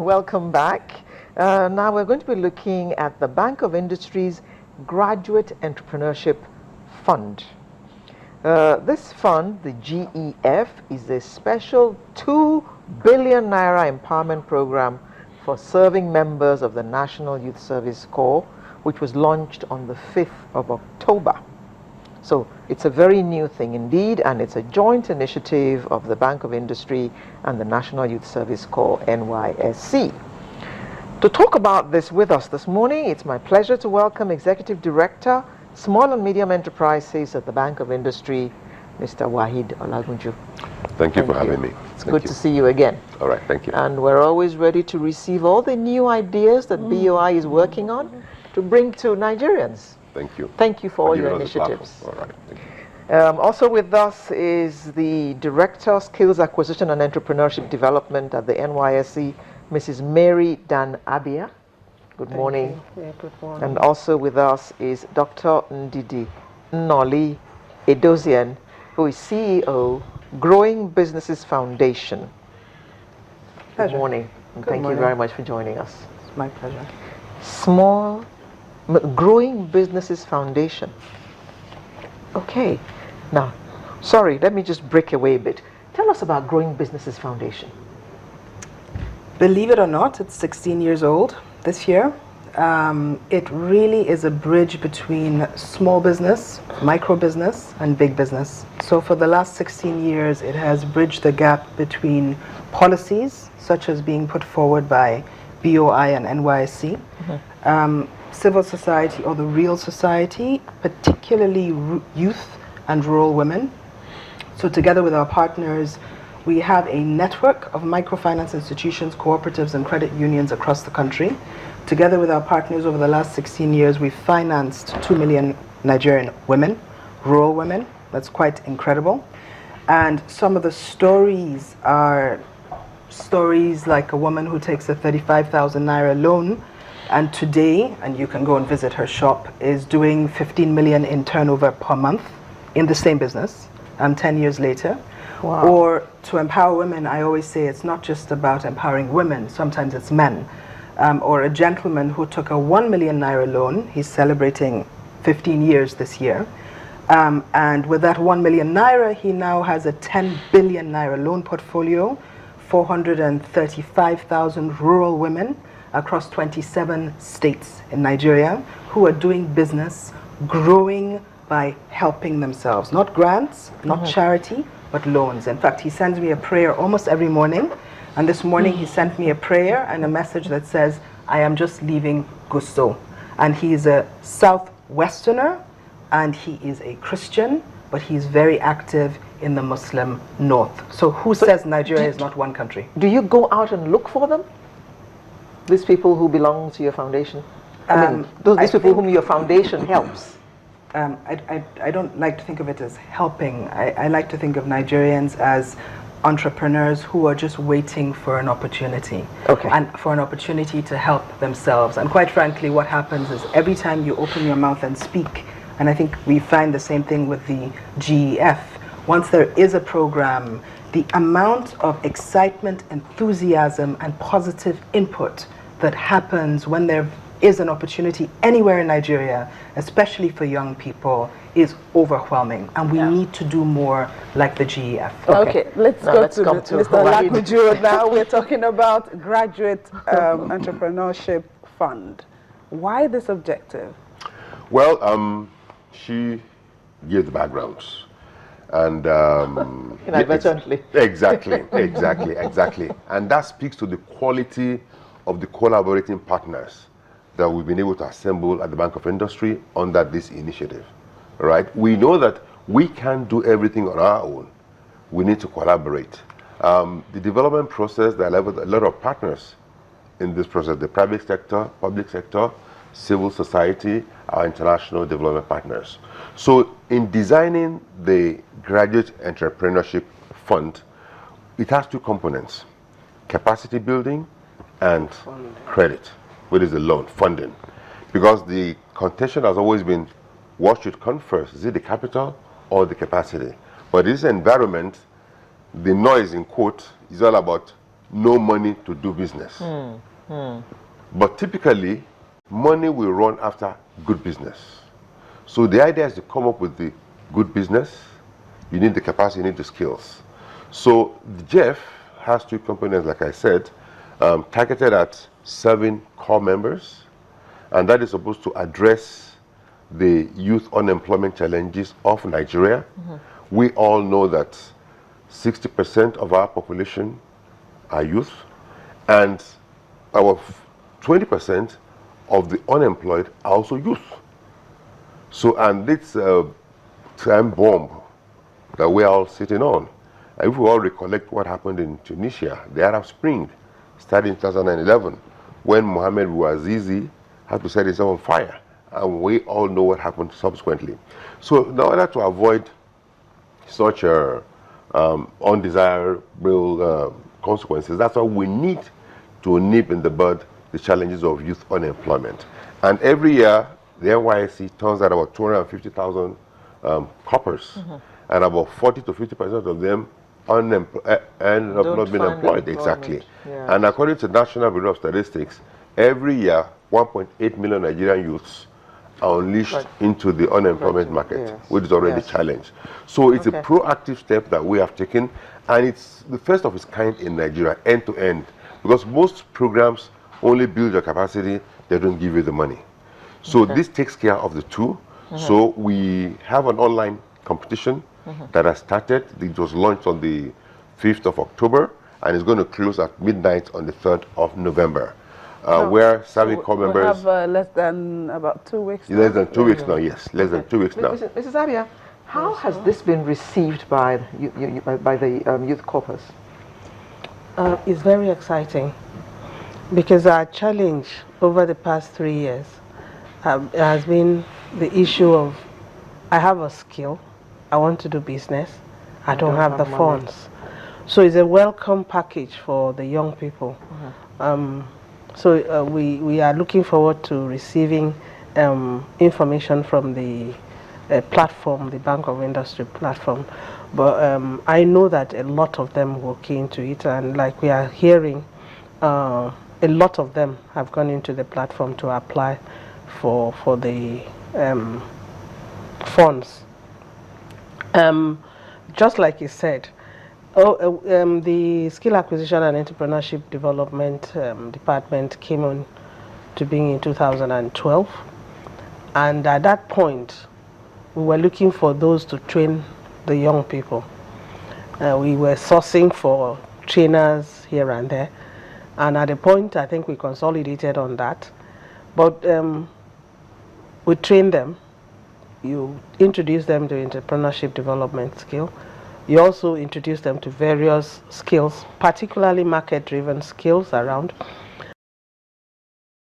Welcome back. Now we're going to be looking at the Bank of Industry's Graduate Entrepreneurship Fund. This fund, the GEF, is a special 2 billion naira empowerment program for serving members of the National Youth Service Corps, which was launched on the 5th of October. So it's a very new thing indeed, and it's a joint initiative of the Bank of Industry and the National Youth Service Corps, NYSC. To talk about this with us this morning, it's my pleasure to welcome Executive Director, Small and Medium Enterprises at the Bank of Industry, Mr. Wahid Olagunju. Thank you for having me. It's good to see you again. All right, thank you. And we're always ready to receive all the new ideas that BOI is working on to bring to Nigerians. Thank you. Thank you for all your initiatives. All right, thank you. Also with us is the Director, Skills Acquisition and Entrepreneurship Development at the NYSC, Mrs. Mary Dan Abia. Good morning. Yeah, good morning. And also with us is Dr. Ndidi Noli Edozian, who is CEO, Growing Businesses Foundation. Pleasure. Good morning. And thank you very much for joining us. It's my pleasure. Growing Businesses Foundation. Okay. Now, sorry, let me just break away a bit. Tell us about Growing Businesses Foundation. Believe it or not, it's 16 years old this year. It really is a bridge between small business, micro business, and big business. So for the last 16 years, it has bridged the gap between policies, such as being put forward by BOI and NYSC, civil society or the real society, particularly youth and rural women. So together with our partners, we have a network of microfinance institutions, cooperatives, and credit unions across the country. Together with our partners over the last 16 years, we've financed 2 million Nigerian women, rural women. That's quite incredible. And some of the stories are stories like a woman who takes a 35,000 naira loan, and today, and you can go and visit her shop, is doing 15 million in turnover per month in the same business, 10 years later. Wow. Or to empower women, I always say it's not just about empowering women, sometimes it's men. Or a gentleman who took a 1 million naira loan, he's celebrating 15 years this year. And with that 1 million naira, he now has a 10 billion naira loan portfolio, 435,000 rural women across 27 states in Nigeria who are doing business, growing by helping themselves. Not grants, not charity, but loans. In fact, he sends me a prayer almost every morning. And this morning he sent me a prayer and a message that says, I am just leaving Gusto. And he is a Southwesterner, and he is a Christian, but he's very active in the Muslim North. So who says Nigeria is not one country? Do you go out and look for them? These people who belong to your foundation? These people whom your foundation helps? I don't like to think of it as helping. I like to think of Nigerians as entrepreneurs who are just waiting for an opportunity. And for an opportunity to help themselves. And quite frankly, what happens is every time you open your mouth and speak, and I think we find the same thing with the GEF, once there is a program, the amount of excitement, enthusiasm, and positive input that happens when there is an opportunity anywhere in Nigeria, especially for young people, is overwhelming. And we need to do more like the GEF. Okay, let's go to Mr. Olagunju now. We're talking about Graduate Entrepreneurship Fund. Why this objective? Well, she gave the backgrounds. And inadvertently. Exactly. And that speaks to the quality of the collaborating partners that we've been able to assemble at the Bank of Industry under this initiative. Right? We know that we can't do everything on our own. We need to collaborate. The development process, there are a lot of partners in this process: the private sector, public sector, civil society, our international development partners. So in designing the Graduate Entrepreneurship Fund, it has two components: capacity building and credit, which is the loan, funding. Because the contention has always been, what should come first? Is it the capital or the capacity? But in this environment, the noise, in quote, is all about no money to do business. But typically, money will run after good business. So the idea is to come up with the good business. You need the capacity, you need the skills. So Jeff has two components, like I said, targeted at serving core members, and that is supposed to address the youth unemployment challenges of Nigeria. We all know that 60% of our population are youth, and our 20% of the unemployed are also youth. So, and it's a time bomb that we're all sitting on. And if we all recollect what happened in Tunisia, the Arab Spring, starting in 2011, when Mohamed Bouazizi had to set himself on fire. And we all know what happened subsequently. So in order to avoid such undesirable consequences, that's why we need to nip in the bud the challenges of youth unemployment. And every year, the NYSC turns out about 250,000 coppers, and about 40 to 50% of them end up not being employed. Exactly. Yeah. And according to National Bureau of Statistics, every year 1.8 million Nigerian youths are unleashed into the unemployment market, which is already a challenge. So it's a proactive step that we have taken, and it's the first of its kind in Nigeria, end to end, because most programs only build your capacity, they don't give you the money. So this takes care of the two. So we have an online competition that has started. It was launched on the 5th of October, and it's going to close at midnight on the 3rd of November. We're serving core members. We have less than about 2 weeks now. Less than 2 weeks now, yes. Less than 2 weeks now. Mrs. Abia, how has this been received by the youth corpus? It's very exciting, because our challenge over the past 3 years has been the issue of, I have a skill, I want to do business, I don't have the funds. So it's a welcome package for the young people. So we are looking forward to receiving information from the platform, the Bank of Industry platform. But I know that a lot of them will key into it, and like we are hearing, a lot of them have gone into the platform to apply for the funds. Just like you said, the Skill Acquisition and Entrepreneurship Development Department came on to being in 2012, and at that point we were looking for those to train the young people. We were sourcing for trainers here and there, and at a point I think we consolidated on that. But we train them, you introduce them to entrepreneurship development skill. You also introduce them to various skills, particularly market-driven skills around